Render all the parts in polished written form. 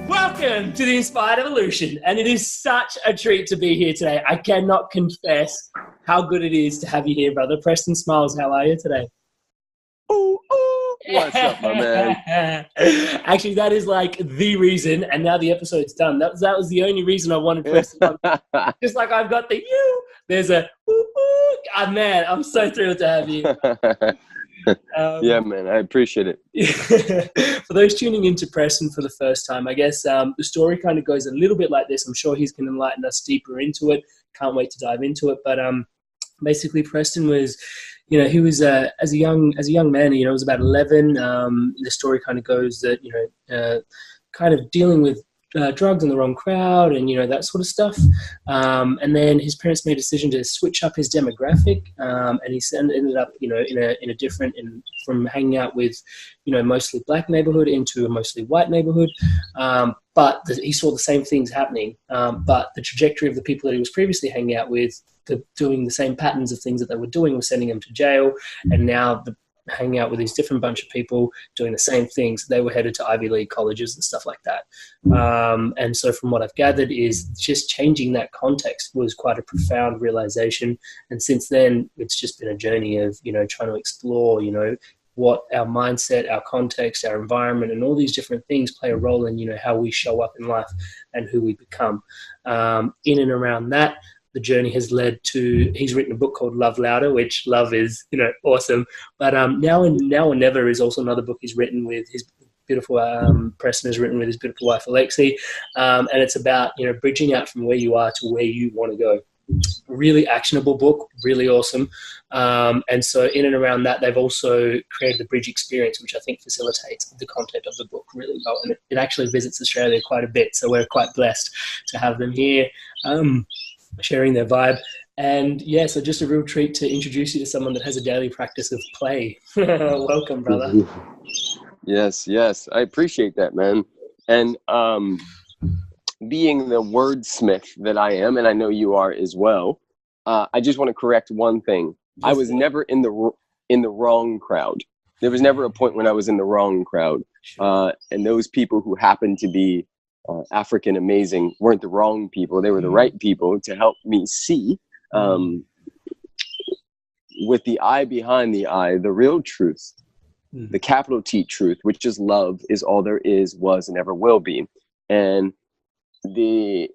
Welcome to the Inspired Evolution, and it is such a treat to be here today. I cannot confess how good it is to have you here, brother. Preston Smiles, how are you today? Ooh, ooh. What's up, my man? Actually, that is like the reason, and now the episode's done. That was the only reason I wanted Preston on. Just like I've got the you, there's a ooh, ooh. Oh, man, I'm so thrilled to have you. Yeah, man, I appreciate it. For those tuning into Preston for the first time, I guess the story kind of goes a little bit like this. I'm sure he's going to enlighten us deeper into it. Can't wait to dive into it. But basically, Preston was, he was as a young man. It was about 11. The story kind of goes that kind of dealing with drugs in the wrong crowd and that sort of stuff, and then his parents made a decision to switch up his demographic, and he ended up from hanging out with mostly black neighborhood into a mostly white neighborhood, but he saw the same things happening, but the trajectory of the people that he was previously hanging out with, doing the same patterns of things that they were doing, was sending him to jail, and now hanging out with these different bunch of people doing the same things. They were headed to Ivy League colleges and stuff like that. And so from what I've gathered is just changing that context was quite a profound realization. And since then, it's just been a journey of, trying to explore, what our mindset, our context, our environment, and all these different things play a role in, how we show up in life and who we become. In and around that, the journey has led to, he's written a book called Love Louder, which love is, awesome. But Now or Never is also another book he's written with his beautiful, Preston has written with his beautiful wife, Alexi. And it's about, bridging out from where you are to where you want to go. Really actionable book, really awesome. And so in and around that, they've also created the Bridge Experience, which I think facilitates the content of the book really well. And it actually visits Australia quite a bit. So we're quite blessed to have them here. Sharing their vibe. And yeah, so just a real treat to introduce you to someone that has a daily practice of play. Welcome, brother. Yes, I appreciate that, man. And being the wordsmith that I am, and I know you are as well, I just want to correct one thing. I was never in the wrong crowd. There was never a point when I was in the wrong crowd. And those people who happened to be African amazing weren't the wrong people. They were the right people to help me see with the eye behind the eye, the real truth, the capital T truth, which is love is all there is, was, and ever will be. And the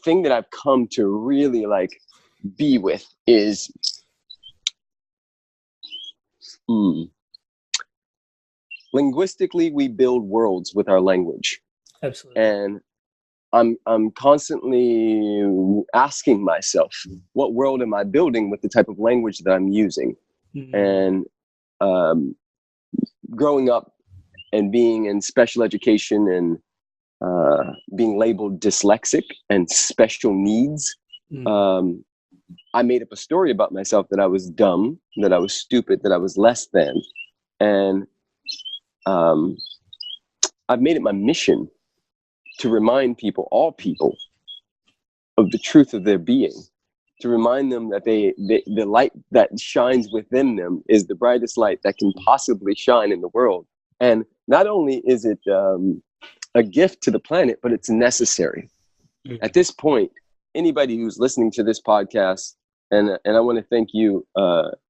thing that I've come to really be with is linguistically, we build worlds with our language. Absolutely. And I'm constantly asking myself, what world am I building with the type of language that I'm using? And growing up and being in special education and being labeled dyslexic and special needs, I made up a story about myself that I was dumb, that I was stupid, that I was less than. And I've made it my mission to remind people, all people, of the truth of their being, to remind them that the light that shines within them is the brightest light that can possibly shine in the world. And not only is it a gift to the planet, but it's necessary. At this point, anybody who's listening to this podcast, and I want to thank you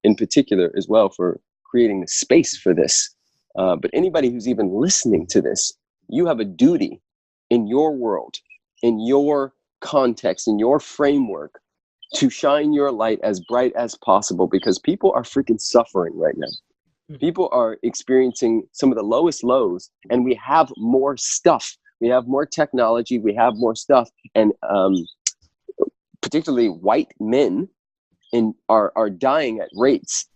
in particular as well for creating the space for this, but anybody who's even listening to this, you have a duty in your world, in your context, in your framework, to shine your light as bright as possible, because people are freaking suffering right now. People are experiencing some of the lowest lows, and we have more stuff. We have more technology. We have more stuff. And particularly white men are dying at rates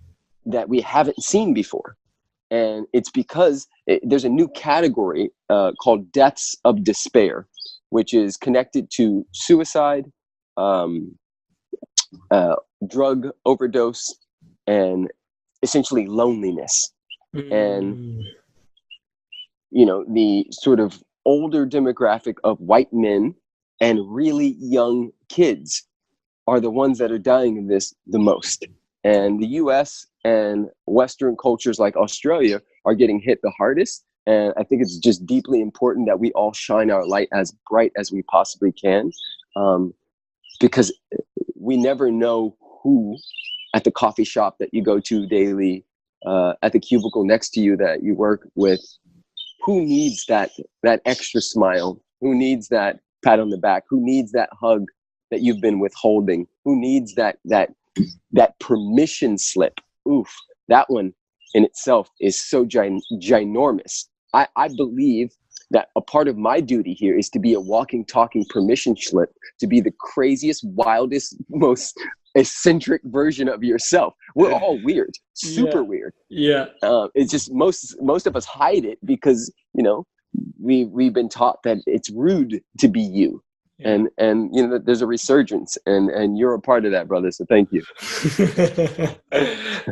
that we haven't seen before. And it's because there's a new category called deaths of despair, which is connected to suicide, drug overdose, and essentially loneliness. And, the sort of older demographic of white men and really young kids are the ones that are dying of this the most. And the US and Western cultures like Australia are getting hit the hardest, And I think it's just deeply important that we all shine our light as bright as we possibly can, because we never know who at the coffee shop that you go to daily, at the cubicle next to you that you work with, who needs that extra smile, who needs that pat on the back, who needs that hug that you've been withholding, who needs that permission slip. Oof, that one in itself is so ginormous. I believe that a part of my duty here is to be a walking, talking permission slip, to be the craziest, wildest, most eccentric version of yourself. We're all weird, super weird. Yeah. It's just most of us hide it because, we've been taught that it's rude to be you. Yeah. And there's a resurgence, and you're a part of that, brother. So thank you.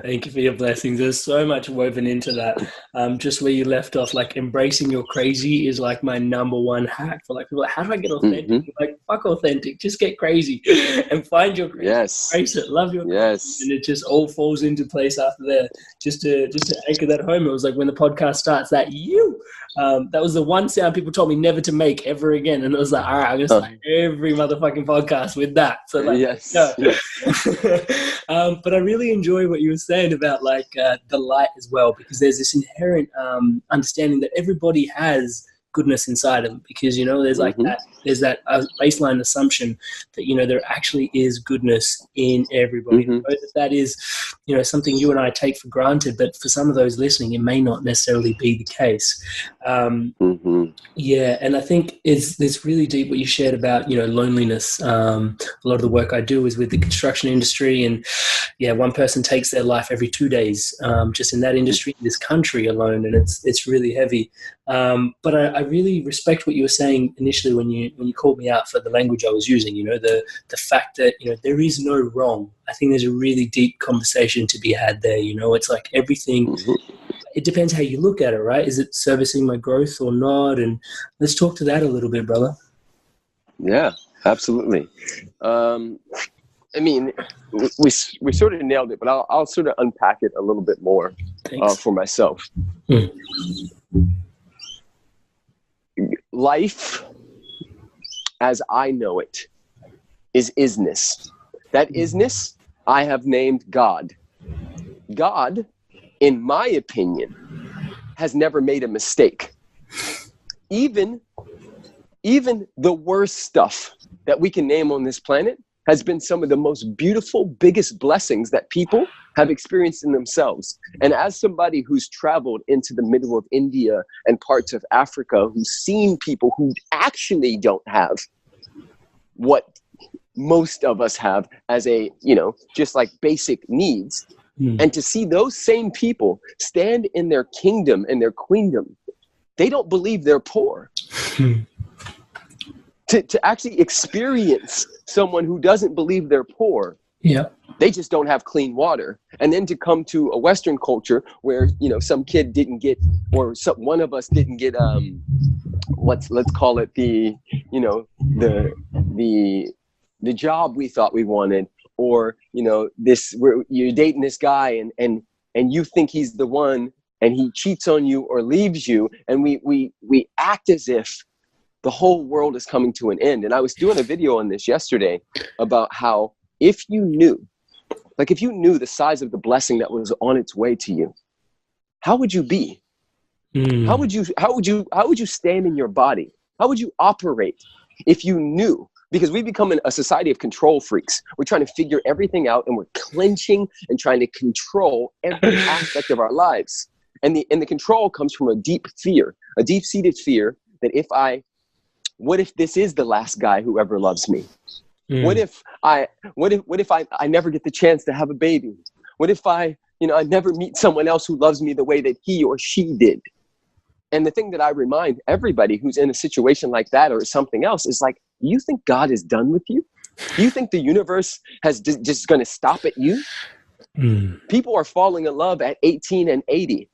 Thank you for your blessings. There's so much woven into that. Just where you left off, like embracing your crazy is like my number one hack for like people. Like, how do I get authentic? Mm-hmm. Like, fuck authentic, just get crazy and find your crazy. Yes. Embrace it, love your crazy, and it just all falls into place after there. Just to anchor that home, it was like when the podcast starts, that was the one sound people told me never to make ever again, and it was like, all right, I'm gonna start every motherfucking podcast with that. So like, yes. But I really enjoy what you were saying about like the light as well, because there's this inherent understanding that everybody has goodness inside them, because there's like there's that baseline assumption that there actually is goodness in everybody. That is something you and I take for granted, but for some of those listening, it may not necessarily be the case. Yeah, and I think it's really deep what you shared about loneliness. A lot of the work I do is with the construction industry, and one person takes their life every 2 days, just in that industry, in this country alone, and it's really heavy. But I really respect what you were saying initially when you called me out for the language I was using. The fact that there is no wrong. I think there's a really deep conversation to be had there. It's like everything. It depends how you look at it, right? Is it servicing my growth or not? And let's talk to that a little bit, brother. Yeah, absolutely. I mean, we sort of nailed it, but I'll sort of unpack it a little bit more for myself. Life, as I know it, is isness. That isness I have named God. God, in my opinion, has never made a mistake. Even the worst stuff that we can name on this planet has been some of the most beautiful, biggest blessings that people have experienced in themselves. And as somebody who's traveled into the middle of India and parts of Africa, who's seen people who actually don't have what most of us have as just like basic needs, and to see those same people stand in their kingdom and their queendom, they don't believe they're poor. To actually experience someone who doesn't believe they're poor, they just don't have clean water. And then to come to a Western culture where some kid didn't get, or one of us didn't get let's call it the job we thought we wanted, or you're dating this guy and you think he's the one, and he cheats on you or leaves you, and we act as if the whole world is coming to an end. And I was doing a video on this yesterday about how if you knew the size of the blessing that was on its way to you, how would you be? How would you stand in your body? How would you operate if you knew? Because we become a society of control freaks. We're trying to figure everything out, and we're clenching and trying to control every aspect of our lives. And the control comes from a deep-seated fear that what if this is the last guy who ever loves me? What if I never get the chance to have a baby? What if I never meet someone else who loves me the way that he or she did? And the thing that I remind everybody who's in a situation like that or something else is like, you think God is done with you? Do you think the universe has just going to stop at you? People are falling in love at 18 and 80.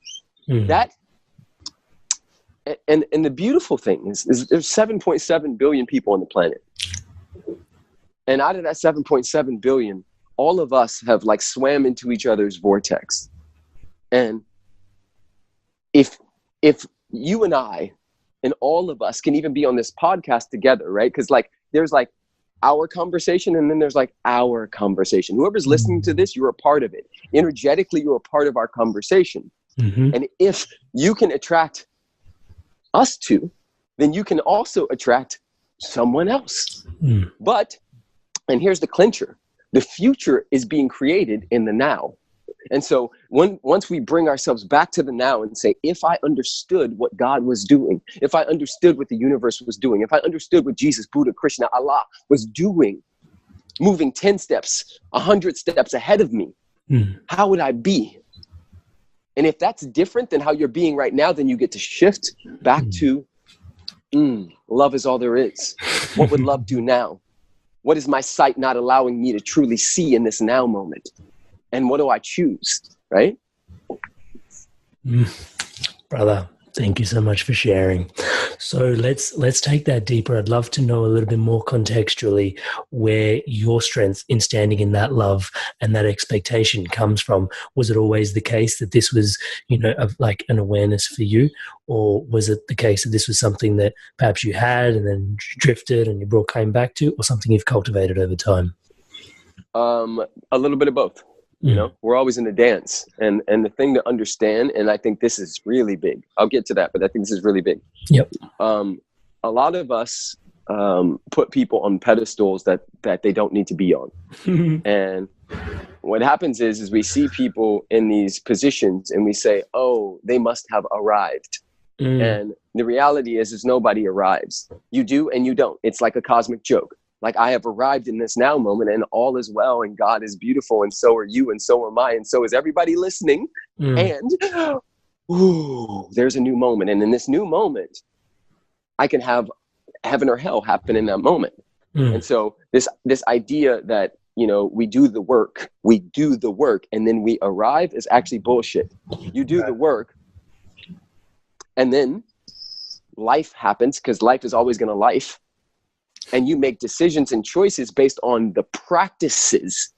That, and the beautiful thing is there's 7.7 billion people on the planet. And out of that 7.7 billion, all of us have like swam into each other's vortex. And if you and I and all of us can even be on this podcast together, right? Because like there's like our conversation and then there's like our conversation. Whoever's listening to this, you're a part of it. Energetically, you're a part of our conversation. Mm-hmm. And if you can attract us two, then you can also attract someone else. Mm. But, and here's the clincher, the future is being created in the now. And so once we bring ourselves back to the now and say, if I understood what God was doing, if I understood what the universe was doing, if I understood what Jesus, Buddha, Krishna, Allah was doing, moving 10 steps, 100 steps ahead of me, how would I be? And if that's different than how you're being right now, then you get to shift back to love is all there is. What would love do now? What is my sight not allowing me to truly see in this now moment? And what do I choose, right? Brother, thank you so much for sharing. So let's take that deeper. I'd love to know a little bit more contextually where your strength in standing in that love and that expectation comes from. Was it always the case that this was, like an awareness for you? Or was it the case that this was something that perhaps you had and then drifted and you came back to, or something you've cultivated over time? A little bit of both. We're always in a dance, and the thing to understand, and I think this is really big. I'll get to that, but I think this is really big. Yep. A lot of us put people on pedestals that they don't need to be on. And what happens is we see people in these positions and we say, oh, they must have arrived. And the reality is nobody arrives. You do and you don't. It's like a cosmic joke. Like, I have arrived in this now moment and all is well and God is beautiful and so are you and so am I and so is everybody listening. And there's a new moment. And in this new moment, I can have heaven or hell happen in that moment. And so this idea that, we do the work and then we arrive is actually bullshit. You do the work and then life happens, because life is always going to life. And you make decisions and choices based on the practices,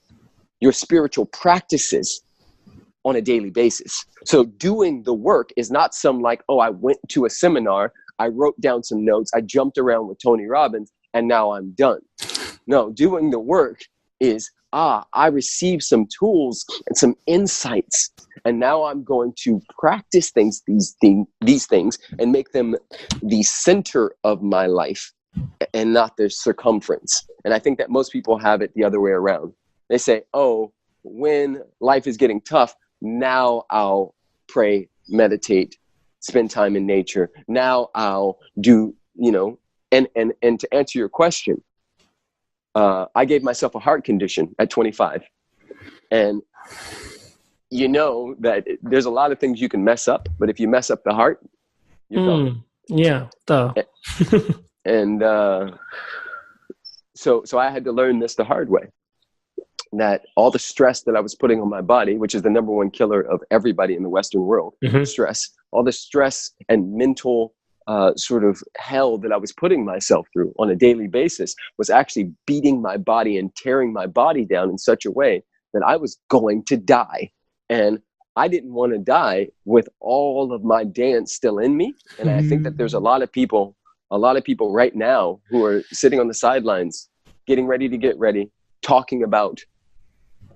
your spiritual practices on a daily basis. So doing the work is not some like, oh, I went to a seminar, I wrote down some notes, I jumped around with Tony Robbins, and now I'm done. No, doing the work is, I received some tools and some insights, and now I'm going to practice these things and make them the center of my life and not their circumference. And I think that most people have it the other way around. They say, oh, when life is getting tough, now I'll pray, meditate, spend time in nature. Now I'll do, and to answer your question, I gave myself a heart condition at 25. And you know that there's a lot of things you can mess up, but if you mess up the heart, you're gone. Yeah. And so I had to learn this the hard way, that all the stress that I was putting on my body, which is the number one killer of everybody in the Western world, stress, all the stress and mental sort of hell that I was putting myself through on a daily basis was actually beating my body and tearing my body down in such a way that I was going to die. And I didn't want to die with all of my dance still in me. And I think that there's a lot of people right now who are sitting on the sidelines, getting ready to get ready, talking about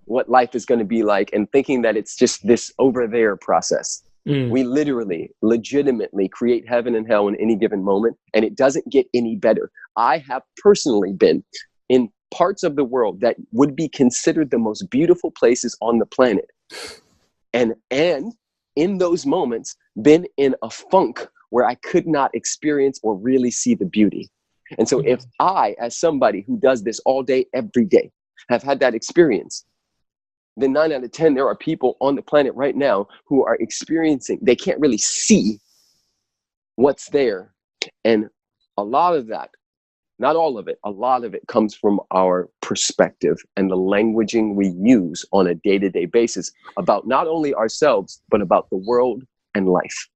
what life is going to be like and thinking that it's just this over there process. We literally, legitimately create heaven and hell in any given moment, and it doesn't get any better. I have personally been in parts of the world that would be considered the most beautiful places on the planet. And in those moments, been in a funk where I could not experience or really see the beauty. And so if I, as somebody who does this all day, every day, have had that experience, then 9 out of 10, there are people on the planet right now who are experiencing, they can't really see what's there. And a lot of that, not all of it, a lot of it comes from our perspective and the languaging we use on a day-to-day basis about not only ourselves, but about the world and life.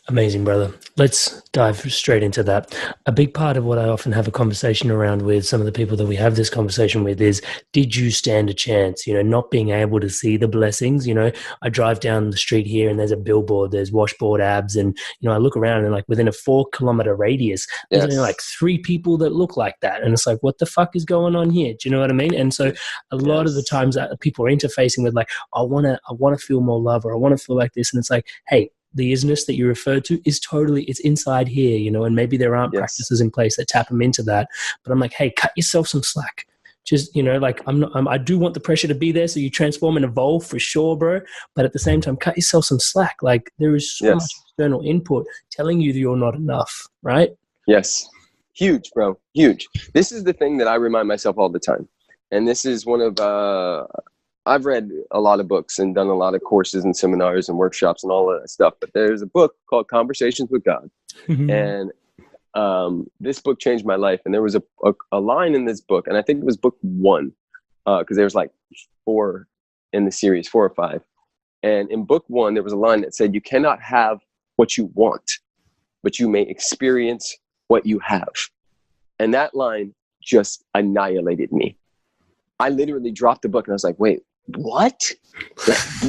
Amazing, brother. Let's dive straight into that. A big part of what I often have a conversation around with some of the people that we have this conversation with is, did you stand a chance? Not being able to see the blessings. I drive down the street here and there's a billboard, there's washboard abs. And, I look around and like within a 4-kilometer radius, there's only like 3 people that look like that. And it's like, what the fuck is going on here? Do you know what I mean? And so a lot of the times that people are interfacing with like, I want to feel more love, or I want to feel like this. And it's like, hey, the isness that you referred to is totally, it's inside here, and maybe there aren't practices in place that tap them into that. But I'm like, hey, cut yourself some slack. Just, like I do want the pressure to be there so you transform and evolve for sure, bro. But at the same time, cut yourself some slack. Like there is so much external input telling you that you're not enough, right? Yes. Huge, bro. Huge. This is the thing that I remind myself all the time. And this is one of, I've read a lot of books and done a lot of courses and seminars and workshops and all of that stuff. But there's a book called Conversations with God. And this book changed my life. And there was a line in this book, and I think it was book 1, because there's like 4 in the series, 4 or 5. And in book 1, there was a line that said, you cannot have what you want, but you may experience what you have. And that line just annihilated me. I literally dropped the book and I was like, wait, what?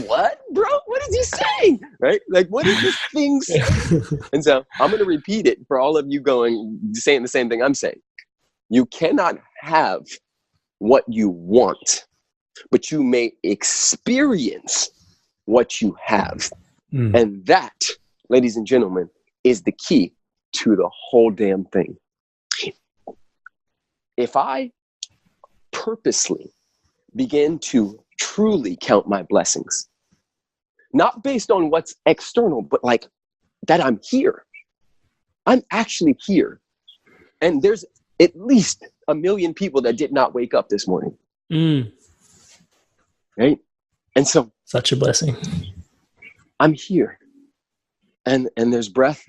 What, bro? What is he saying? Right? Like, what is this thing saying? And so I'm going to repeat it for all of you saying the same thing I'm saying. You cannot have what you want, but you may experience what you have. And that, ladies and gentlemen, is the key to the whole damn thing. If I purposely begin to truly count my blessings, not based on what's external, but like that I'm here. I'm actually here. And there's at least 1 million people that did not wake up this morning. Right? And so such a blessing. I'm here. And there's breath.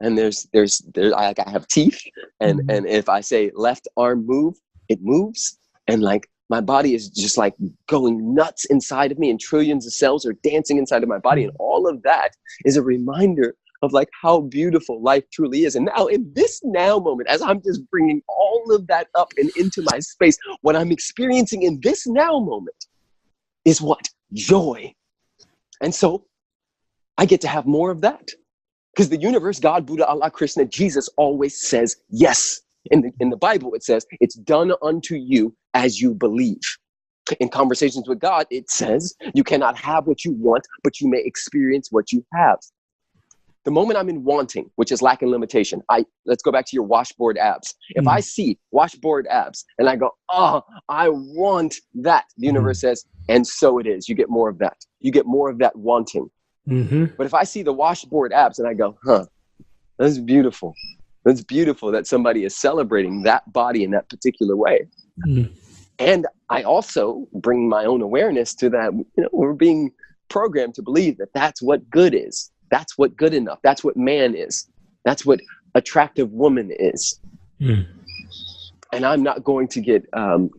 And there's I have teeth. And if I say left arm move, it moves. And like my body is just like going nuts inside of me, and trillions of cells are dancing inside of my body. And all of that is a reminder of like how beautiful life truly is. And now in this now moment, as I'm just bringing all of that up and into my space, what I'm experiencing in this now moment is what? Joy. And so I get to have more of that. Because the universe, God, Buddha, Allah, Krishna, Jesus always says yes. In the Bible, it says, it's done unto you as you believe. In Conversations with God, it says, you cannot have what you want, but you may experience what you have. The moment I'm in wanting, which is lack and limitation, let's go back to your washboard abs. If I see washboard abs and I go, oh, I want that, the universe says, and so it is. You get more of that. You get more of that wanting. But if I see the washboard abs and I go, that's beautiful. That's beautiful that somebody is celebrating that body in that particular way. And I also bring my own awareness to that. We're being programmed to believe that that's what good is. That's what good enough. That's what man is. That's what attractive woman is. And I'm not going to get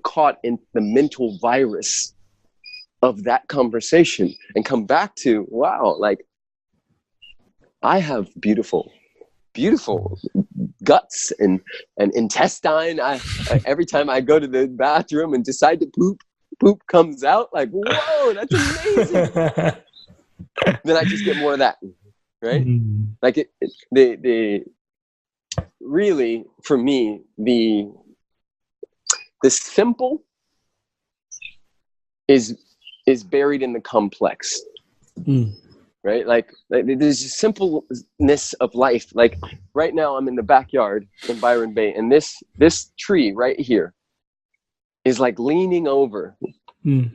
caught in the mental virus of that conversation and come back to, wow, like I have beautiful guts and intestine. Every time I go to the bathroom and decide to poop comes out. Like, whoa, that's amazing. Then I just get more of that, right? Like the really for me the simple is buried in the complex. Right? Like there's a simpleness of life. Like right now I'm in the backyard in Byron Bay, and this tree right here is like leaning over, and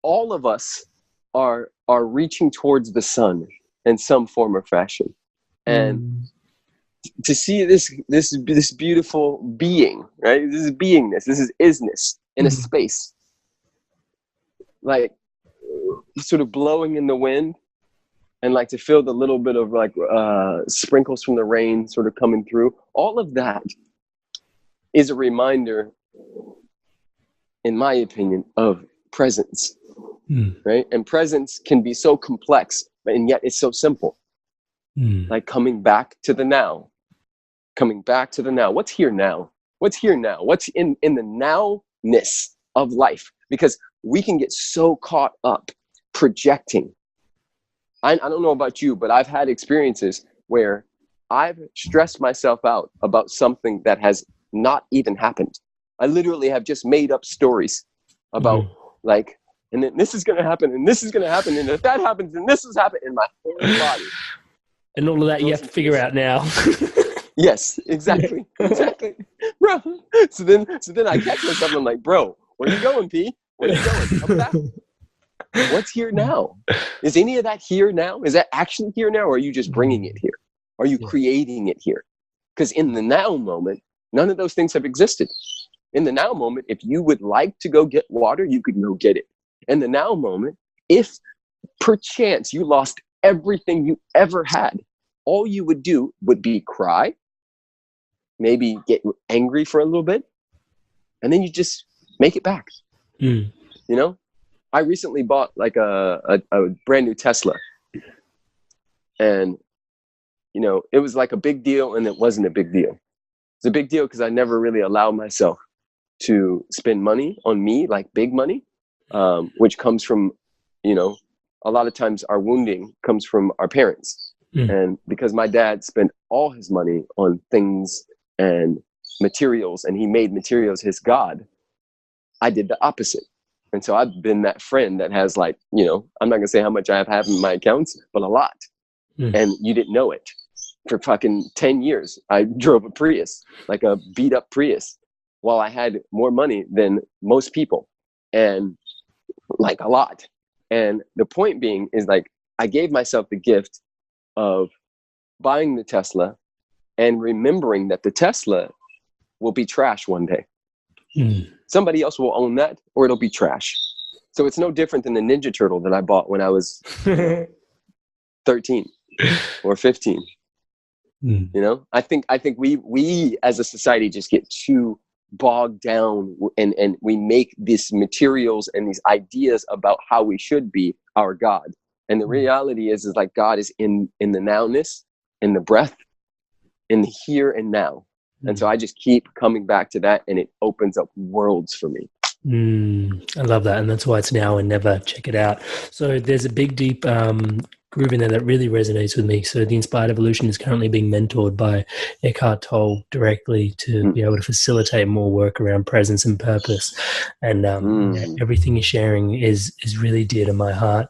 all of us are reaching towards the sun in some form or fashion. And to see this beautiful being, right? This is beingness, this is isness in a space, like sort of blowing in the wind, and like to feel the little bit of like sprinkles from the rain sort of coming through. All of that is a reminder, in my opinion, of presence, right? And presence can be so complex And yet it's so simple. Like coming back to the now. Coming back to the now. What's here now? What's here now? What's in the now-ness of life? Because we can get so caught up projecting. I don't know about you, but I've had experiences where I've stressed myself out about something that has not even happened. I literally have just made up stories about like, and then this is going to happen, and this is going to happen, and if that happens, then this is happening in my whole body. And all of that you have to figure out now. Yes, exactly. Exactly. Bro. So then I catch myself and I'm like, bro, where are you going, P? Where are you going? Come back. What's here now? Is any of that here now? Is that actually here now? Or are you just bringing it here? Are you creating it here? Because in the now moment, none of those things have existed. In the now moment, if you would like to go get water, you could go get it. In the now moment, if perchance you lost everything you ever had, all you would do would be cry, maybe get angry for a little bit, and then you just make it back. You know, I recently bought like a brand new Tesla, and you know, it was like a big deal, and it wasn't a big deal. It's a big deal because I never really allowed myself to spend money on me, like big money, which comes from, you know, a lot of times our wounding comes from our parents. And because my dad spent all his money on things and materials, and he made materials his God, I did the opposite. And so I've been that friend that has, like, you know, I'm not gonna say how much I have in my accounts, but a lot. And you didn't know it. For fucking 10 years, I drove a Prius, like a beat up Prius, while I had more money than most people, and like a lot. And the point being is, like, I gave myself the gift of buying the Tesla and remembering that the Tesla will be trash one day. Somebody else will own that, or it'll be trash. So it's no different than the Ninja Turtle that I bought when I was 13 or 15. You know, I think we as a society just get too bogged down, and we make these materials and these ideas about how we should be our God. And the reality is like God is in the nowness, in the breath, in the here and now. And so I just keep coming back to that, and it opens up worlds for me. I love that. And that's why it's now and never. Check it out. So there's a big, deep groove in there that really resonates with me. So the Inspired Evolution is currently being mentored by Eckhart Tolle directly to be able to facilitate more work around presence and purpose. And everything you're sharing is really dear to my heart.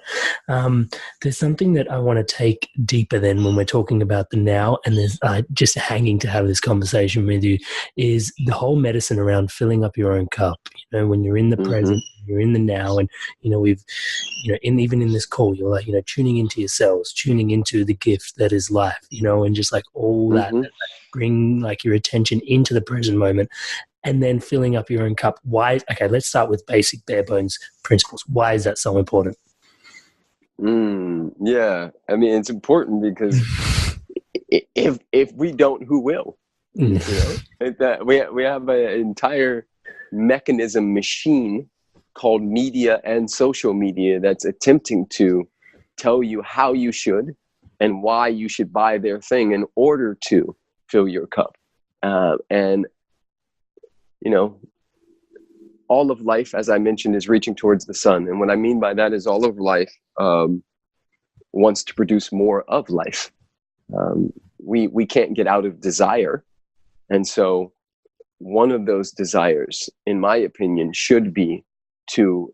There's something that I want to take deeper than when we're talking about the now, and there's just hanging to have this conversation with you, is the whole medicine around filling up your own cup. You know, when you're in the present, you're in the now, and you know, even in this call, you're like, you know, tuning into yourselves, tuning into the gift that is life, you know, and just like all that bring like your attention into the present moment, and then filling up your own cup. Why? Okay, let's start with basic bare bones principles. Why is that so important? Yeah, I mean, it's important because if we don't, who will? You know, we have an entire mechanism machine called media and social media that's attempting to tell you how you should and why you should buy their thing in order to fill your cup. And you know, all of life, as I mentioned, is reaching towards the sun. And what I mean by that is all of life wants to produce more of life. We can't get out of desire. And so one of those desires, in my opinion, should be to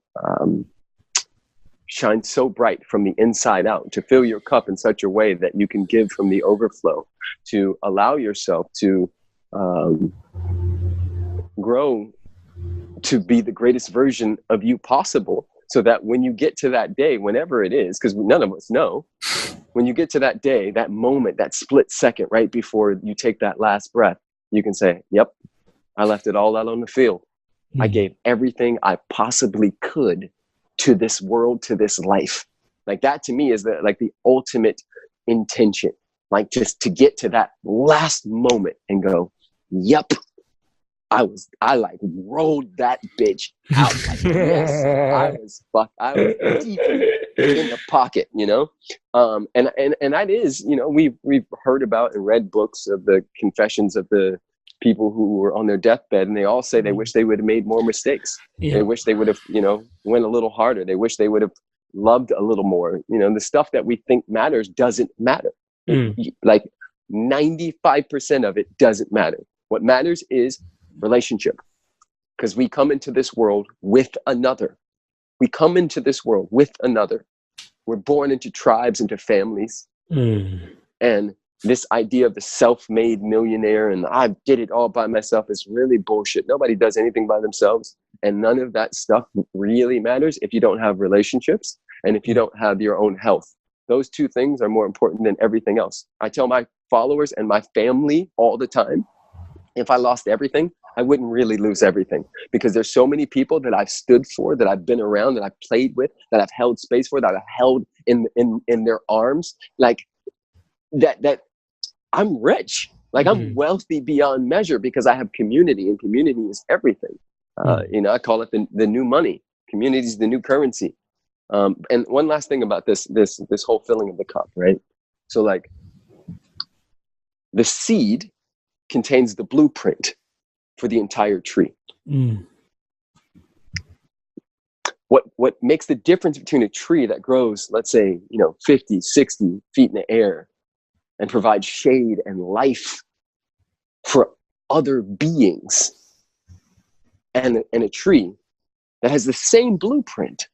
shine so bright from the inside out, to fill your cup in such a way that you can give from the overflow, to allow yourself to grow to be the greatest version of you possible, so that when you get to that day, whenever it is, because none of us know, when you get to that day, that moment, that split second right before you take that last breath, you can say, yep, I left it all out on the field. I gave everything I possibly could to this world, to this life. Like that to me is the ultimate intention, like just to get to that last moment and go, yep, I rolled that bitch out. Like, yes, I was deep in it. in the pocket, you know? And that is, you know, we've heard about and read books of the confessions of the people who were on their deathbed, and they all say they wish they would have made more mistakes. Yeah. They wish they would have, you know, went a little harder. They wish they would have loved a little more. You know, the stuff that we think matters doesn't matter. Like 95% of it doesn't matter. What matters is relationship, because we come into this world with another. We come into this world with another. We're born into tribes, into families. And this idea of the self-made millionaire and I did it all by myself is really bullshit. Nobody does anything by themselves. And none of that stuff really matters if you don't have relationships and if you don't have your own health. Those two things are more important than everything else. I tell my followers and my family all the time, if I lost everything, I wouldn't really lose everything, because there's so many people that I've stood for, that I've been around, that I've played with, that I've held space for, that I've held in their arms, like that I'm rich. Like I'm wealthy beyond measure because I have community, and community is everything. You know, I call it the new money. Community is the new currency. And one last thing about this whole filling of the cup, right? So like the seed contains the blueprint for the entire tree. What makes the difference between a tree that grows, let's say, you know, 50, 60 feet in the air and provides shade and life for other beings, and a tree that has the same blueprint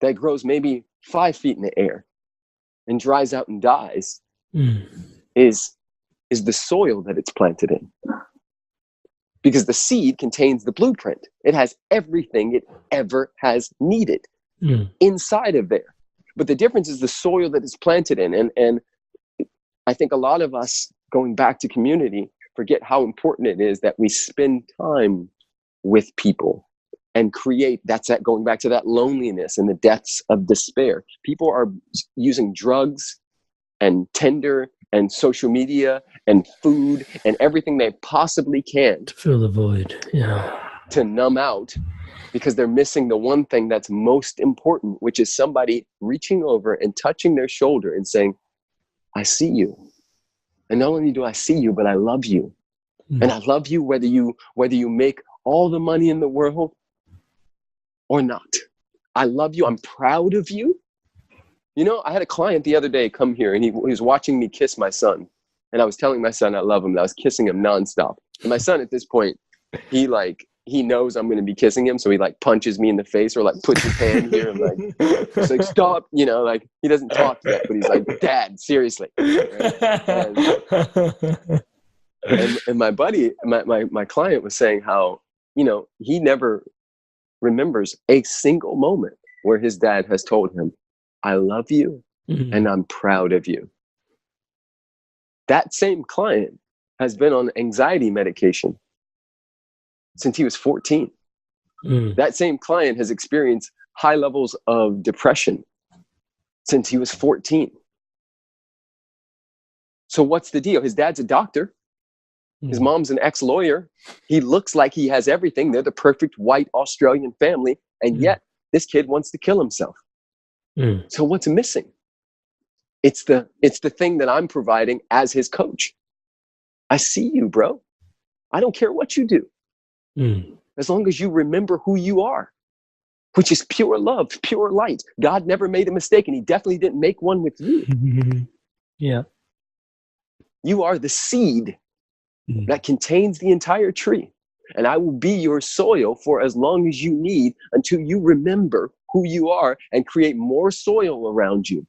that grows maybe 5 feet in the air and dries out and dies, is the soil that it's planted in. Because the seed contains the blueprint. It has everything it ever has needed inside of there. But the difference is the soil that it's planted in. And I think a lot of us, going back to community, forget how important it is that we spend time with people and create, going back to that loneliness and the depths of despair. People are using drugs and Tinder and social media and food and everything they possibly can to fill the void, to numb out, because they're missing the one thing that's most important, which is somebody reaching over and touching their shoulder and saying, I see you. And not only do I see you, but I love you. And I love you whether you make all the money in the world or not. I love you. I'm proud of you. You know, I had a client the other day come here, and he was watching me kiss my son. And I was telling my son I love him. And I was kissing him nonstop. And my son at this point, he knows I'm going to be kissing him. So he like punches me in the face or like puts his hand here and like, it's like, stop, you know, like he doesn't talk yet, but he's like, Dad, seriously. Right? And my buddy, my client was saying how, you know, he never remembers a single moment where his dad has told him, I love you and I'm proud of you. That same client has been on anxiety medication since he was 14. That same client has experienced high levels of depression since he was 14. So what's the deal? His dad's a doctor. His mom's an ex-lawyer. He looks like he has everything. They're the perfect white Australian family. And yet this kid wants to kill himself. So what's missing? It's the thing that I'm providing as his coach. I see you, bro. I don't care what you do. As long as you remember who you are, which is pure love, pure light. God never made a mistake, and he definitely didn't make one with you. Yeah. You are the seed that contains the entire tree. And I will be your soil for as long as you need, until you remember who you are and create more soil around you,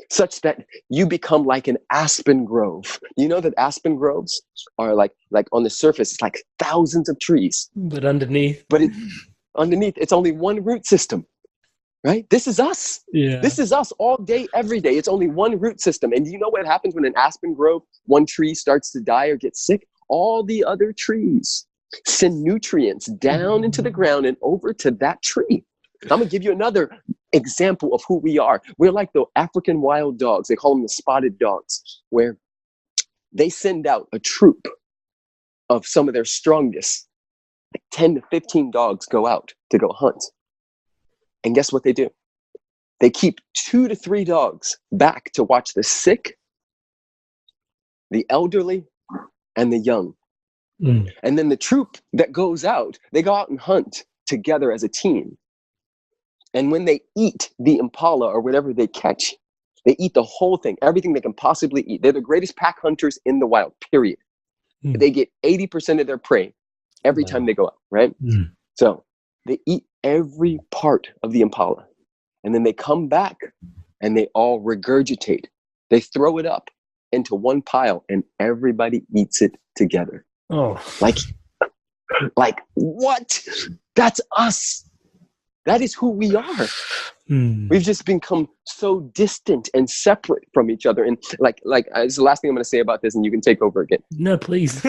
such that you become like an aspen grove. You know that aspen groves are like on the surface, it's like thousands of trees. But underneath, underneath, it's only one root system, right? This is us. Yeah. This is us all day, every day. It's only one root system. And do you know what happens when an aspen grove, one tree starts to die or get sick? All the other trees send nutrients down into the ground and over to that tree. I'm going to give you another example of who we are. We're like the African wild dogs. They call them the spotted dogs, where they send out a troop of some of their strongest, like 10 to 15 dogs go out to go hunt. And guess what they do? they keep 2 to 3 dogs back to watch the sick, the elderly, and the young. And then the troop that goes out, they go out and hunt together as a team. And when they eat the impala or whatever they catch, they eat the whole thing, everything they can possibly eat. They're the greatest pack hunters in the wild, period. They get 80% of their prey every time they go out, right? So they eat every part of the impala. And then they come back and they all regurgitate. They throw it up into one pile and everybody eats it together. Oh, like what? That's us. That is who we are. We've just become so distant and separate from each other. And like it's the last thing I'm going to say about this, and you can take over again. No, please.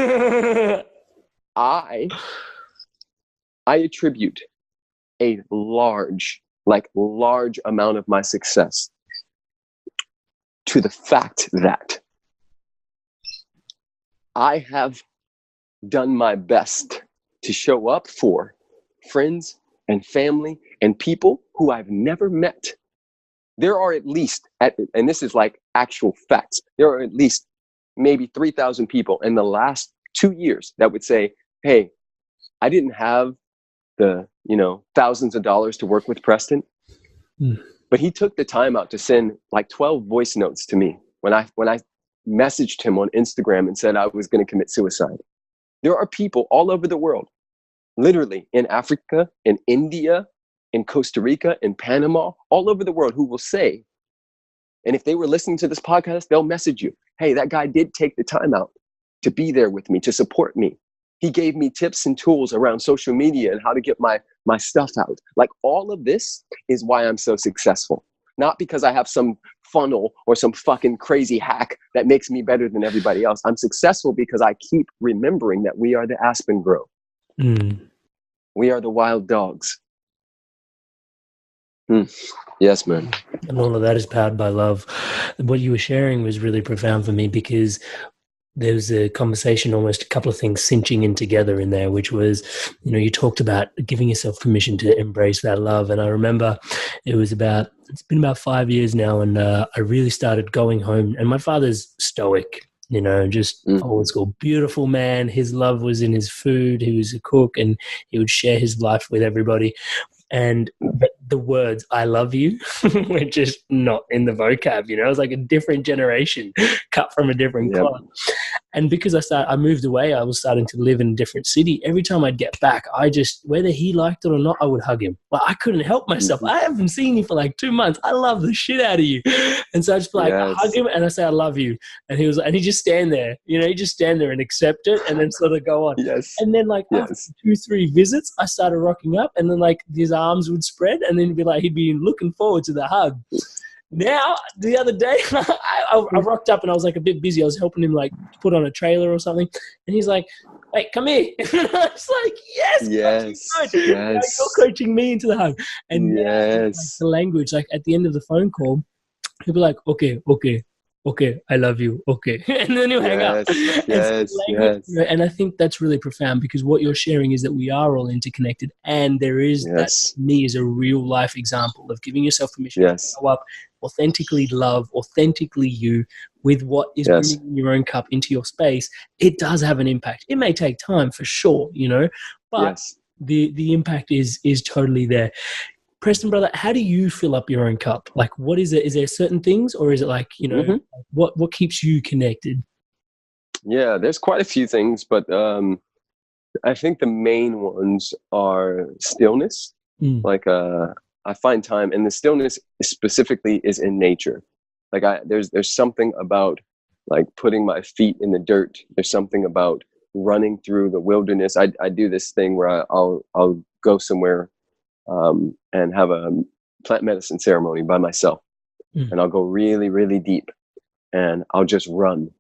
I attribute a large amount of my success to the fact that I have done my best to show up for friends and family and people who I've never met. There are at least, and this is like actual facts, there are at least maybe 3,000 people in the last 2 years that would say, hey, I didn't have the, thousands of dollars to work with Preston, but he took the time out to send like 12 voice notes to me when I messaged him on Instagram and said I was going to commit suicide. There are people all over the world, literally in Africa, in India, in Costa Rica, in Panama, all over the world who will say, and if they were listening to this podcast, they'll message you, hey, that guy did take the time out to be there with me, to support me. He gave me tips and tools around social media and how to get my stuff out. Like all of this is why I'm so successful. Not because I have some funnel or some fucking crazy hack that makes me better than everybody else. I'm successful because I keep remembering that we are the aspen grove. We are the wild dogs. Yes, man. And all of that is powered by love. What you were sharing was really profound for me because there was a conversation, almost a couple of things cinching in together in there, which was, you talked about giving yourself permission to embrace that love. And I remember it's been about 5 years now. And I really started going home, and my father's stoic, just old school, beautiful man. His love was in his food. He was a cook and he would share his life with everybody. And the words "I love you" were just not in the vocab. It was like a different generation, cut from a different cloth. And because I moved away, I was starting to live in a different city. Every time I'd get back, whether he liked it or not, I would hug him. But I couldn't help myself. I haven't seen you for like 2 months. I love the shit out of you. And so I just I hug him and I say, I love you. And he'd just stand there, he'd just stand there and accept it and then sort of go on. Yes. And then after 2-3 visits, I started rocking up and then his arms would spread and then he'd be looking forward to the hug. Now, the other day, I rocked up and I was a bit busy. I was helping him put on a trailer or something. And he's like, "Hey, come here." And I was like, yes. You're coaching me into the hug. And the language, at the end of the phone call, he'll be like, okay, I love you, okay. And then he'll hang up. And I think that's really profound because what you're sharing is that we are all interconnected, and there is that, to me, is a real life example of giving yourself permission to show up, authentically love, authentically you, with what is bringing your own cup into your space. It does have an impact. It may take time for sure, but the impact is totally there. Preston, brother, how do you fill up your own cup? What is it? Is there certain things, or is it what keeps you connected? Yeah, there's quite a few things, but I think the main ones are stillness. I find time, and the stillness specifically is in nature. There's something about putting my feet in the dirt. There's something about running through the wilderness. I do this thing where I'll go somewhere and have a plant medicine ceremony by myself. And I'll go really, really deep and I'll just run.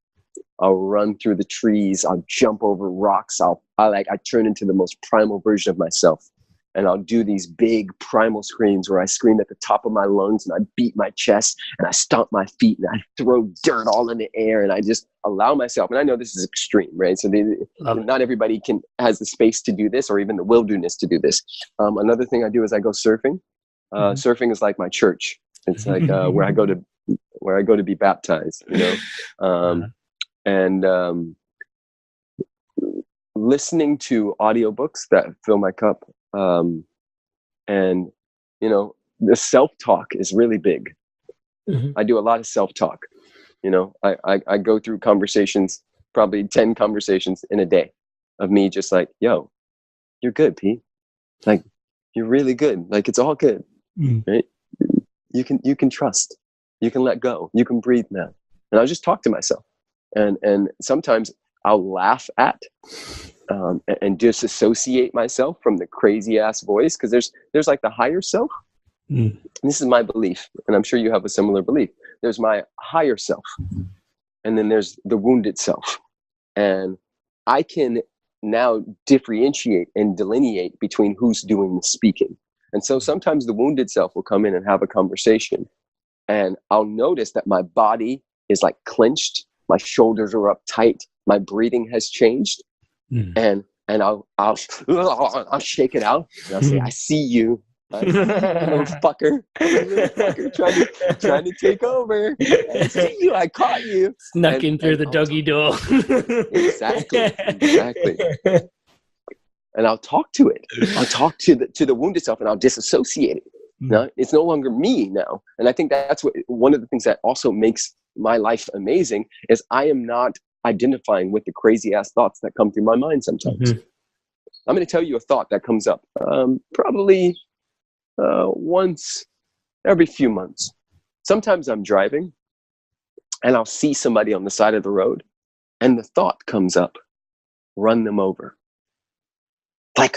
I'll run through the trees. I'll jump over rocks. I turn into the most primal version of myself. And I'll do these big primal screams where I scream at the top of my lungs and I beat my chest and I stomp my feet and I throw dirt all in the air and I just allow myself. And I know this is extreme, right? So not everybody has the space to do this or even the wilderness to do this. Another thing I do is I go surfing. Surfing is like my church. It's like where I go to be baptized, you know. And listening to audiobooks that fill my cup, and you know, the self-talk is really big. I do a lot of self-talk. You know, I go through conversations, probably 10 conversations in a day of me just like, yo, you're good, Pete. Like, you're really good. Like, it's all good, right? You can trust. You can let go. You can breathe now. And I'll just talk to myself. And sometimes I'll laugh at and disassociate myself from the crazy ass voice, because there's like the higher self. And this is my belief, and I'm sure you have a similar belief. There's my higher self, and then there's the wounded self. And I can now differentiate and delineate between who's doing the speaking. And so sometimes the wounded self will come in and have a conversation, and I'll notice that my body is like clenched, my shoulders are up tight, my breathing has changed, and I'll shake it out, and I'll say, I see you. Little fucker, trying to take over. I see you. I caught you. Snuck in through the doggy door. Exactly. And I'll talk to it. I'll talk to the wounded self, and I'll disassociate it. No, it's no longer me now. And I think that's one of the things that also makes my life amazing is I am not identifying with the crazy ass thoughts that come through my mind sometimes. I'm going to tell you a thought that comes up probably once every few months. Sometimes I'm driving and I'll see somebody on the side of the road, and the thought comes up, run them over. Like,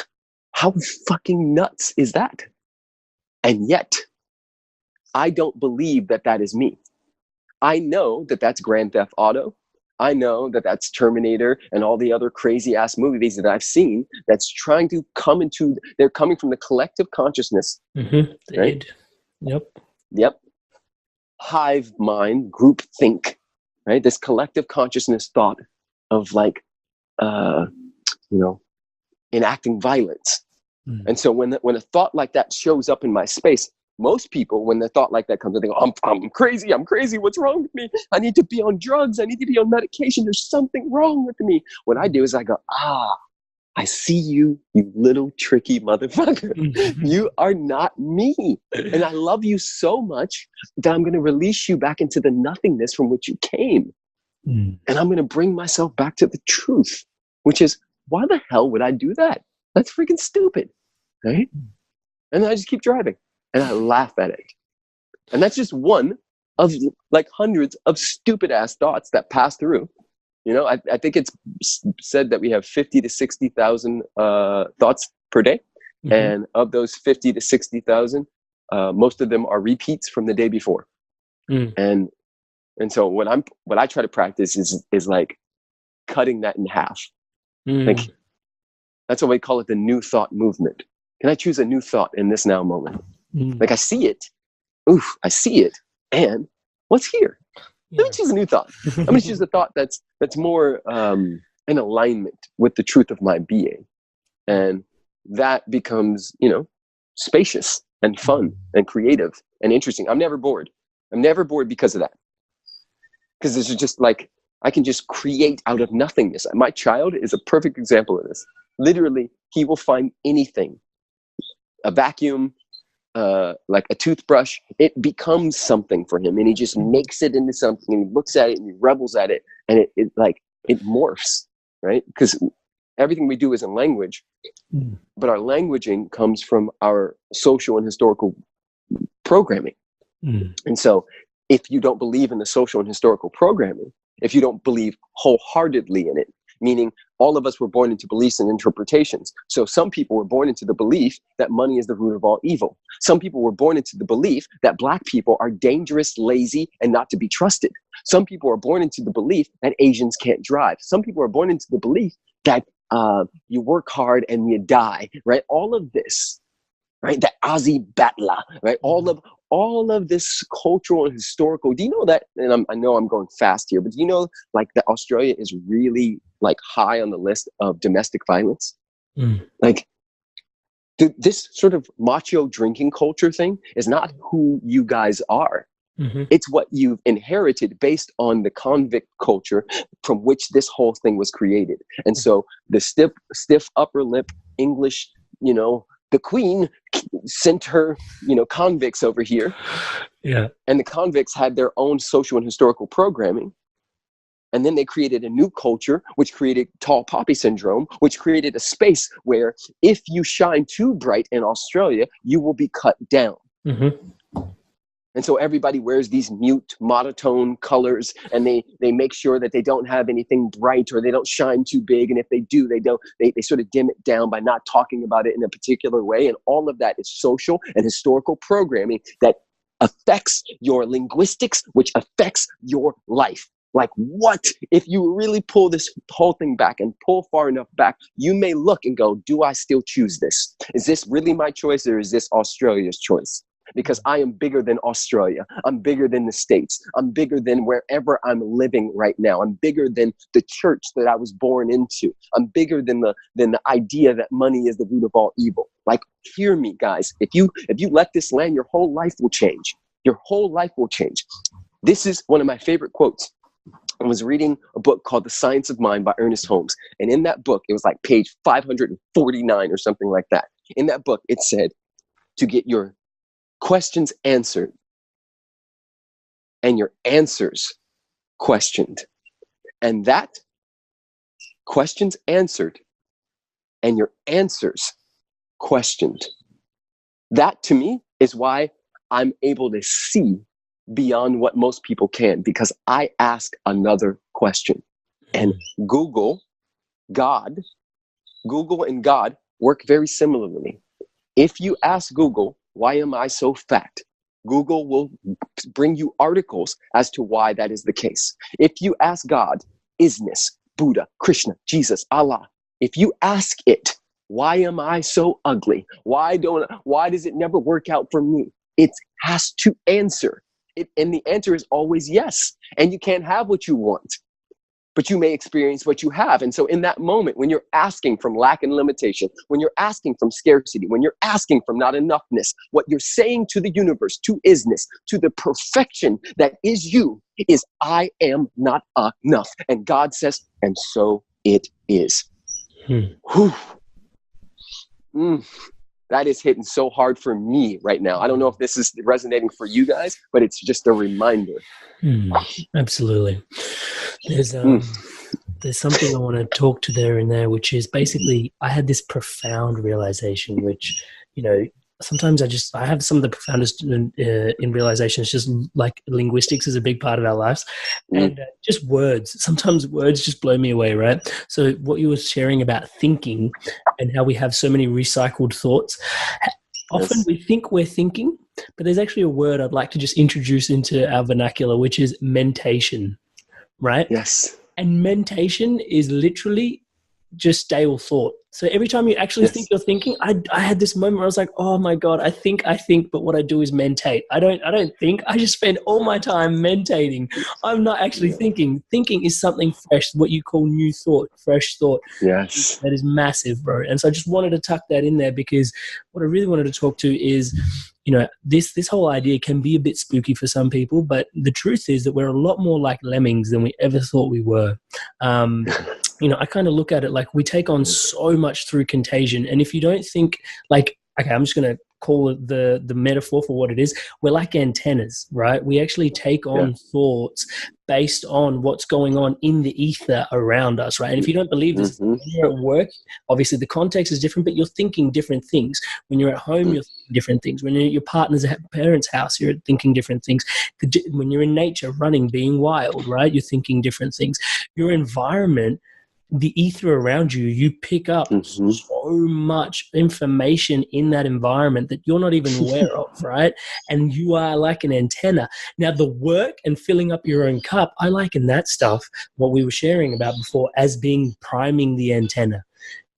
how fucking nuts is that? And yet, I don't believe that that is me. I know that that's Grand Theft Auto. I know that that's Terminator and all the other crazy ass movies that I've seen that's trying to they're coming from the collective consciousness. Right? Yep. Hive mind, group think, right? This collective consciousness thought of like, enacting violence. And so when a thought like that shows up in my space, most people, when the thought like that comes, they go, I'm crazy. What's wrong with me? I need to be on drugs. I need to be on medication. There's something wrong with me. What I do is I go, I see you, you little tricky motherfucker. You are not me. And I love you so much that I'm going to release you back into the nothingness from which you came. And I'm going to bring myself back to the truth, which is, why the hell would I do that? That's freaking stupid, right? And then I just keep driving and I laugh at it. And that's just one of like hundreds of stupid ass thoughts that pass through. You know, I think it's said that we have 50 to 60,000 thoughts per day. And of those 50 to 60,000, most of them are repeats from the day before. And so what I try to practice is like cutting that in half. Like, that's why we call it the new thought movement. Can I choose a new thought in this now moment? Like, I see it. Oof, I see it. And what's here? Let me choose a new thought. I'm going to choose a thought that's more in alignment with the truth of my being. And that becomes, spacious and fun and creative and interesting. I'm never bored. I'm never bored because of that. Because this is just like, I can just create out of nothingness. My child is a perfect example of this. Literally, he will find anything. A vacuum, like a toothbrush, it becomes something for him, and he just makes it into something, and he looks at it and he revels at it, and it morphs, right? Because everything we do is in language, but our languaging comes from our social and historical programming. And so if you don't believe in the social and historical programming, if you don't believe wholeheartedly in it, meaning all of us were born into beliefs and interpretations. So some people were born into the belief that money is the root of all evil. Some people were born into the belief that Black people are dangerous, lazy, and not to be trusted. Some people are born into the belief that Asians can't drive. Some people are born into the belief that you work hard and you die, right? All of this, right? The Aussie Battler, right? All of this cultural and historical. Do you know that? And I know I'm going fast here, but do you know like that Australia is really like high on the list of domestic violence? Like this sort of macho drinking culture thing is not who you guys are. Mm-hmm. It's what you've inherited based on the convict culture from which this whole thing was created. And so the stiff upper lip English, the queen sent her, convicts over here. Yeah. And the convicts had their own social and historical programming. And then they created a new culture, which created tall poppy syndrome, which created a space where if you shine too bright in Australia, you will be cut down. Mm-hmm. And so everybody wears these mute monotone colors, and they make sure that they don't have anything bright or they don't shine too big. And if they do, they sort of dim it down by not talking about it in a particular way. And all of that is social and historical programming that affects your linguistics, which affects your life. Like, what if you really pull this whole thing back and pull far enough back, you may look and go, do I still choose this? Is this really my choice, or is this Australia's choice? Because I am bigger than Australia. I'm bigger than the States. I'm bigger than wherever I'm living right now. I'm bigger than the church that I was born into. I'm bigger than the idea that money is the root of all evil. Like, hear me, guys. If you let this land, your whole life will change. Your whole life will change. This is one of my favorite quotes. I was reading a book called The Science of Mind by Ernest Holmes. And in that book, it was like page 549 or something like that. In that book, it said, to get your questions answered and your answers questioned. And that questions answered and your answers questioned. That to me is why I'm able to see beyond what most people can, because I ask another question. And Google and God work very similarly. If you ask Google, why am I so fat? Google will bring you articles as to why that is the case. If you ask God, isness, Buddha, Krishna, Jesus, Allah, if you ask it, why am I so ugly? Why does it never work out for me? It has to answer. And the answer is always yes. And you can't have what you want, but you may experience what you have. And so in that moment, when you're asking from lack and limitation, when you're asking from scarcity, when you're asking from not enoughness, what you're saying to the universe, to isness, to the perfection that is you, is I am not enough. And God says, and so it is. Whew. That is hitting so hard for me right now. I don't know if this is resonating for you guys, but it's just a reminder. Absolutely. There's something I want to talk to there and there, which is basically I had this profound realization, which, sometimes I have some of the profoundest in realizations, just like linguistics is a big part of our lives, and just words. Sometimes words just blow me away, right? So what you were sharing about thinking and how we have so many recycled thoughts. Often we think we're thinking, but there's actually a word I'd like to just introduce into our vernacular, which is mentation, right? Yes. And mentation is literally just stale thought. So every time you actually think you're thinking, I had this moment where I was like, oh my God, I think, but what I do is mentate. I don't think, I just spend all my time mentating. I'm not actually thinking. Thinking is something fresh, what you call new thought, fresh thought. Yes. That is massive, bro. And so I just wanted to tuck that in there, because what I really wanted to talk to is, this whole idea can be a bit spooky for some people, but the truth is that we're a lot more like lemmings than we ever thought we were. I kind of look at it like we take on so much through contagion. And if you don't think like, okay, I'm just going to call it the metaphor for what it is. We're like antennas, right? We actually take on thoughts based on what's going on in the ether around us, right? And if you don't believe this, when you're at work, obviously the context is different, but you're thinking different things. When you're at home, you're thinking different things. When you're at your partner's parents' house, you're thinking different things. When you're in nature, running, being wild, right? You're thinking different things. Your environment, the ether around you, you pick up so much information in that environment that you're not even aware of, right? And you are like an antenna. Now, the work and filling up your own cup, I liken that stuff, what we were sharing about before, as being priming the antenna.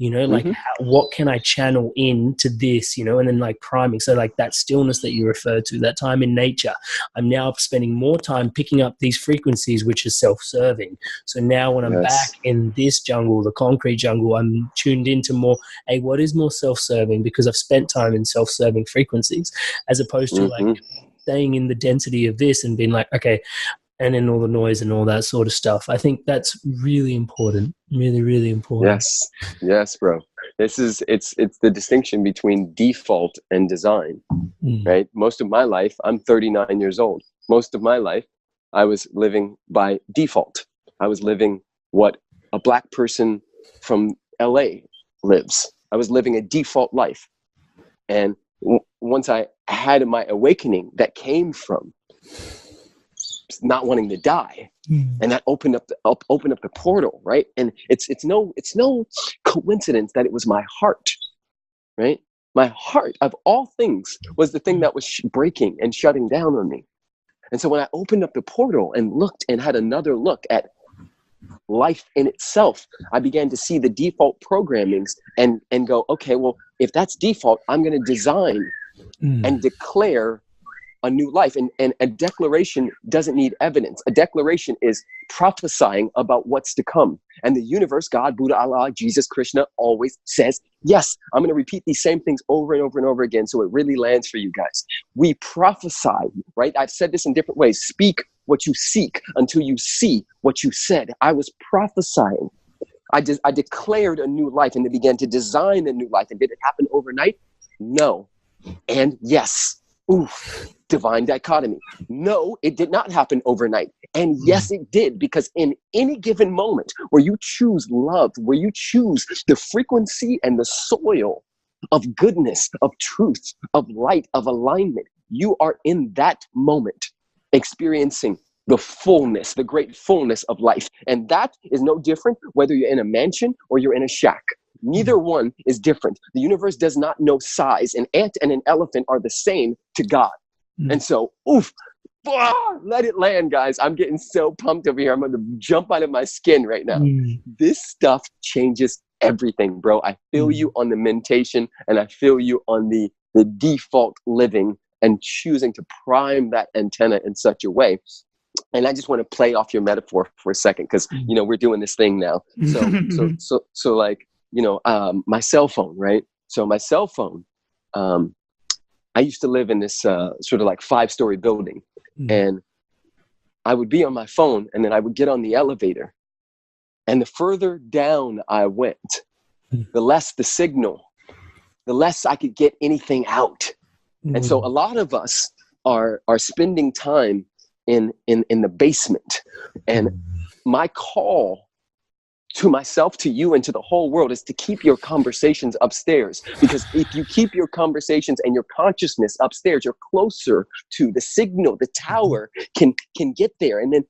like what can I channel into this, and then like priming. So like that stillness that you referred to, that time in nature, I'm now spending more time picking up these frequencies, which is self-serving. So now when I'm back in this jungle, the concrete jungle, I'm tuned into more, hey, what is more self-serving? Because I've spent time in self-serving frequencies, as opposed to like staying in the density of this and being like, okay, and in all the noise and all that sort of stuff. I think that's really important. Really, really important. Yes, bro. It's the distinction between default and design, right? Most of my life, I'm 39 years old. Most of my life, I was living by default. I was living what a black person from LA lives. I was living a default life. And once I had my awakening that came from not wanting to die, and that opened up the portal, right? And it's no coincidence that it was my heart, right? My heart, of all things, was the thing that was breaking and shutting down on me. And so when I opened up the portal and looked and had another look at life in itself, I began to see the default programmings and go, okay, well, if that's default, I'm going to design and declare a new life. And a declaration doesn't need evidence. A declaration is prophesying about what's to come. And the universe, God, Buddha, Allah, Jesus, Krishna, always says, yes, I'm going to repeat these same things over and over and over again, so it really lands for you guys. We prophesy, right? I've said this in different ways. Speak what you seek until you see what you said. I was prophesying. I declared a new life, and they began to design a new life. And did it happen overnight? No. And yes. Oof, divine dichotomy. No, it did not happen overnight. And yes, it did, because in any given moment where you choose love, where you choose the frequency and the soil of goodness, of truth, of light, of alignment, you are in that moment experiencing the fullness, the great fullness of life. And that is no different whether you're in a mansion or you're in a shack. Neither one is different. The universe does not know size. An ant and an elephant are the same to God. And so, let it land, guys. I'm getting so pumped over here. I'm going to jump out of my skin right now. This stuff changes everything, bro. I feel you on the mentation, and I feel you on the default living and choosing to prime that antenna in such a way. And I just want to play off your metaphor for a second, because, we're doing this thing now. So like, my cell phone, right? So my cell phone, I used to live in this sort of like 5-story building, and I would be on my phone, and then I would get on the elevator, and the further down I went, the less the signal, the less I could get anything out. And so a lot of us are spending time in the basement, and my call to myself, to you, and to the whole world is to keep your conversations upstairs. Because if you keep your conversations and your consciousness upstairs, you're closer to the signal. The tower can get there, and then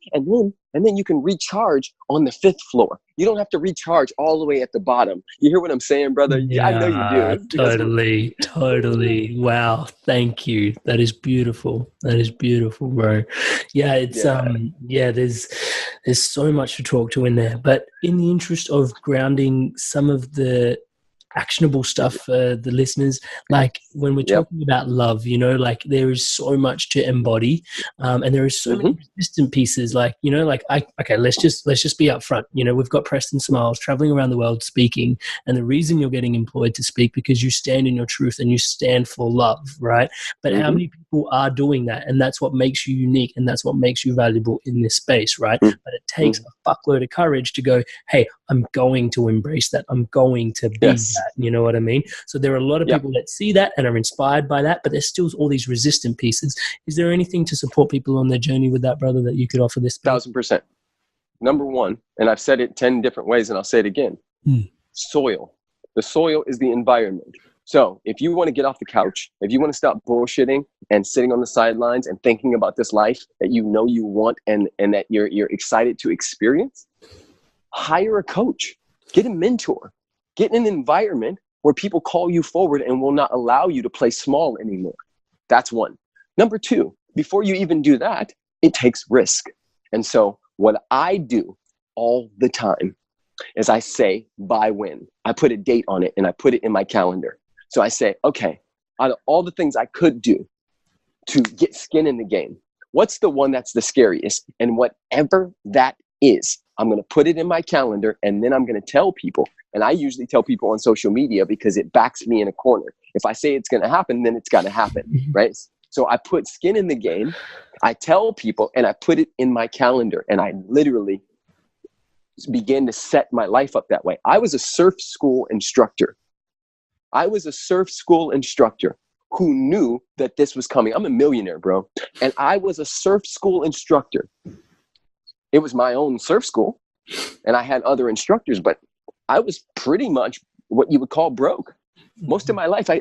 you can recharge on the 5th floor. You don't have to recharge all the way at the bottom. You hear what I'm saying, brother? Yeah, I know you do. Totally. Wow. Thank you. That is beautiful. That is beautiful, bro. Yeah, it's there's so much to talk to in there. But in the interest of grounding some of the actionable stuff for the listeners, like when we're talking about love, like there is so much to embody, and there is so many resistant pieces, like let's just be upfront. We've got Preston Smiles traveling around the world speaking, and the reason you're getting employed to speak because you stand in your truth and you stand for love, right? But how many people are doing that? And that's what makes you unique, and that's what makes you valuable in this space, right? But it takes a fuckload of courage to go, hey, I'm going to embrace that. I'm going to be that. You know what I mean? So there are a lot of people that see that and are inspired by that, but there's still all these resistant pieces. Is there anything to support people on their journey with that, brother, that you could offer this? 1000%. Number one, and I've said it 10 different ways, and I'll say it again. Soil. The soil is the environment. So if you want to get off the couch, if you want to stop bullshitting and sitting on the sidelines and thinking about this life that you know you want and that you're excited to experience, hire a coach, get a mentor, get in an environment where people call you forward and will not allow you to play small anymore. That's one. Number two, before you even do that, it takes risk. And so what I do all the time is I say by when. I put a date on it and I put it in my calendar. So I say, okay, out of all the things I could do to get skin in the game, what's the one that's the scariest? And whatever that is, I'm going to put it in my calendar, and then I'm going to tell people. And I usually tell people on social media because it backs me in a corner. If I say it's going to happen, then it's got to happen, right? So I put skin in the game, I tell people, and I put it in my calendar, and I literally began to set my life up that way. I was a surf school instructor. Who knew that this was coming. I'm a millionaire, bro. And I was a surf school instructor. It was my own surf school, and I had other instructors, but I was pretty much what you would call broke. Most of my life, I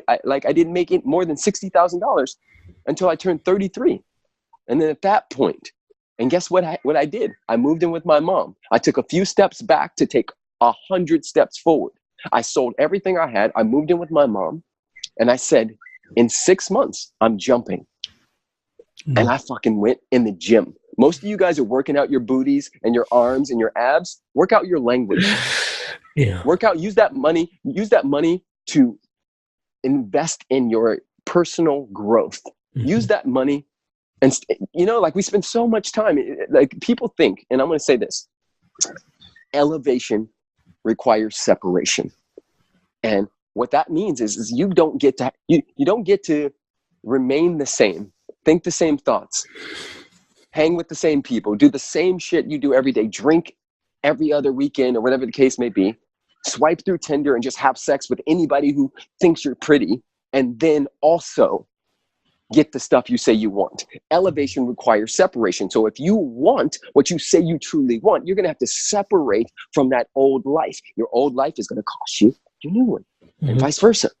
didn't make it more than $60,000 until I turned 33. And then at that point, and guess what I did? I moved in with my mom. I took a few steps back to take 100 steps forward. I sold everything I had. I moved in with my mom, and I said, in 6 months, I'm jumping. And I fucking went in the gym. Most of you guys are working out your booties and your arms and your abs. Work out your language. Yeah. Work out, use that money to invest in your personal growth. Use that money. And like we spend so much time, like people think, and I'm going to say this, elevation requires separation. And what that means is you don't get to remain the same, think the same thoughts, hang with the same people, do the same shit you do every day, drink every other weekend or whatever the case may be, swipe through Tinder and just have sex with anybody who thinks you're pretty, and then also get the stuff you say you want. Elevation requires separation. So if you want what you say you truly want, you're going to have to separate from that old life. Your old life is going to cost you your new one, and vice versa.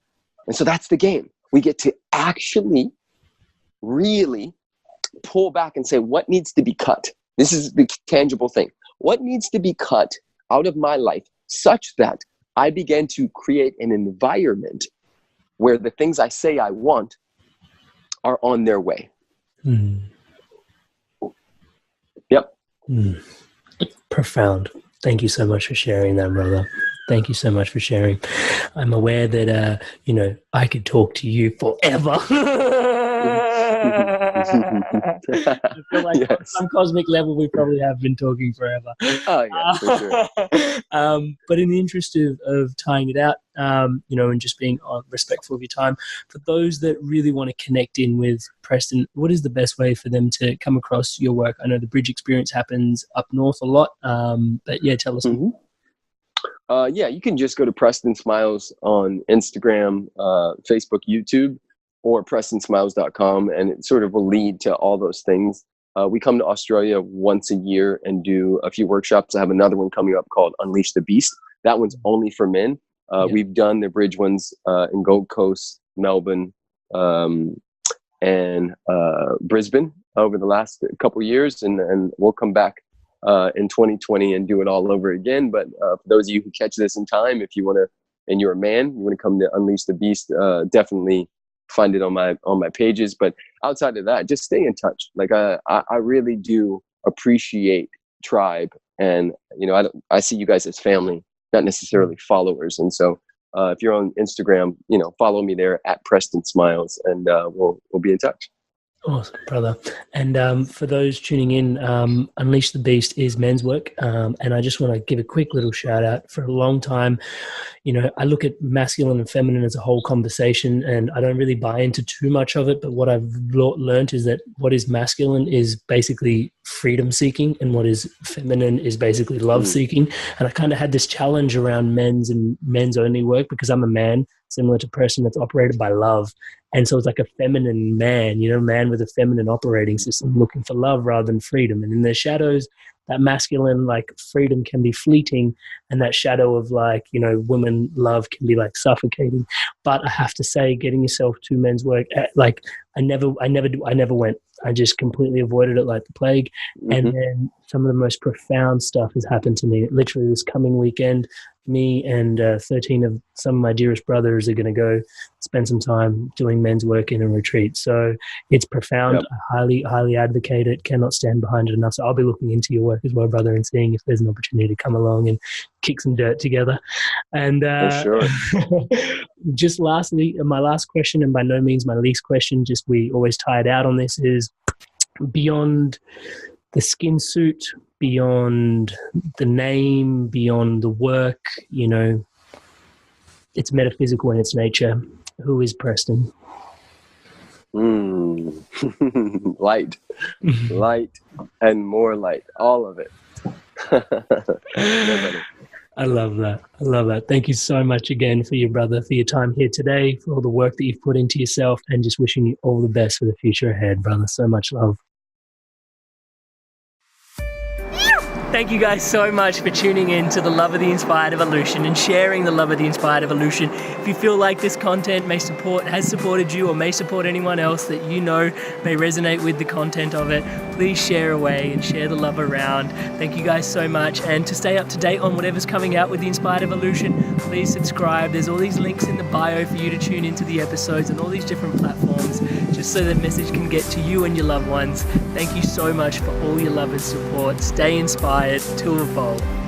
And so that's the game. We get to actually really pull back and say, what needs to be cut? This is the tangible thing. What needs to be cut out of my life such that I begin to create an environment where the things I say I want are on their way. Yep. Profound. Thank you so much for sharing that, brother. Thank you so much for sharing. I'm aware that, I could talk to you forever. I feel like on some cosmic level, we probably have been talking forever. Oh, yeah, for sure. But in the interest of tying it out, and just being respectful of your time, for those that really want to connect in with Preston, what is the best way for them to come across your work? I know the bridge experience happens up north a lot, but yeah, tell us. You can just go to Preston Smiles on Instagram, Facebook, YouTube, or PrestonSmiles.com, and it sort of will lead to all those things. We come to Australia once a year and do a few workshops. I have another one coming up called Unleash the Beast. That one's only for men. We've done the bridge ones in Gold Coast, Melbourne, and Brisbane over the last couple of years, and we'll come back in 2020 and do it all over again. But for those of you who catch this in time, if you want to, and you're a man, you want to come to Unleash the Beast, definitely find it on my pages. But outside of that, just stay in touch. Like I really do appreciate tribe, and I see you guys as family, not necessarily followers. And so if you're on Instagram, follow me there at Preston Smiles, and we'll be in touch. Awesome, brother. And for those tuning in, Unleash the Beast is men's work. And I just want to give a quick little shout out. For a long time, I look at masculine and feminine as a whole conversation, and I don't really buy into too much of it. But what I've learned is that what is masculine is basically freedom seeking, and what is feminine is basically love seeking. And I kind of had this challenge around men's and men's only work because I'm a man, similar to Preston, that's operated by love. And so it's like a feminine man, man with a feminine operating system looking for love rather than freedom. And in the shadows, that masculine, freedom can be fleeting. And that shadow of women love can be suffocating. But I have to say, getting yourself to men's work, I never went. I just completely avoided it like the plague. And then some of the most profound stuff has happened to me. Literally this coming weekend, me and 13 of some of my dearest brothers are going to go spend some time doing men's work in a retreat. So it's profound. Yep. I highly advocate it. Cannot stand behind it enough. So I'll be looking into your work as well, brother, and seeing if there's an opportunity to come along and kick some dirt together. And For sure. just lastly, my last question, and by no means my least question, just we always tie it out on this, is beyond the skin suit, beyond the name, beyond the work, you know, it's metaphysical in its nature. Who is Preston? Light, and more light, all of it. I love that. Thank you so much again for your time here today, for all the work that you've put into yourself, and just wishing you all the best for the future ahead, brother. So much love. Thank you guys so much for tuning in to the Love of the Inspired Evolution and sharing the Love of the Inspired Evolution. If you feel like this content has supported you or may support anyone else that you know may resonate with the content of it, please share away and share the love around. Thank you guys so much. And to stay up to date on whatever's coming out with the Inspired Evolution, please subscribe. There's all these links in the bio for you to tune into the episodes and all these different platforms, just so the message can get to you and your loved ones. Thank you so much for all your love and support. Stay inspired to evolve.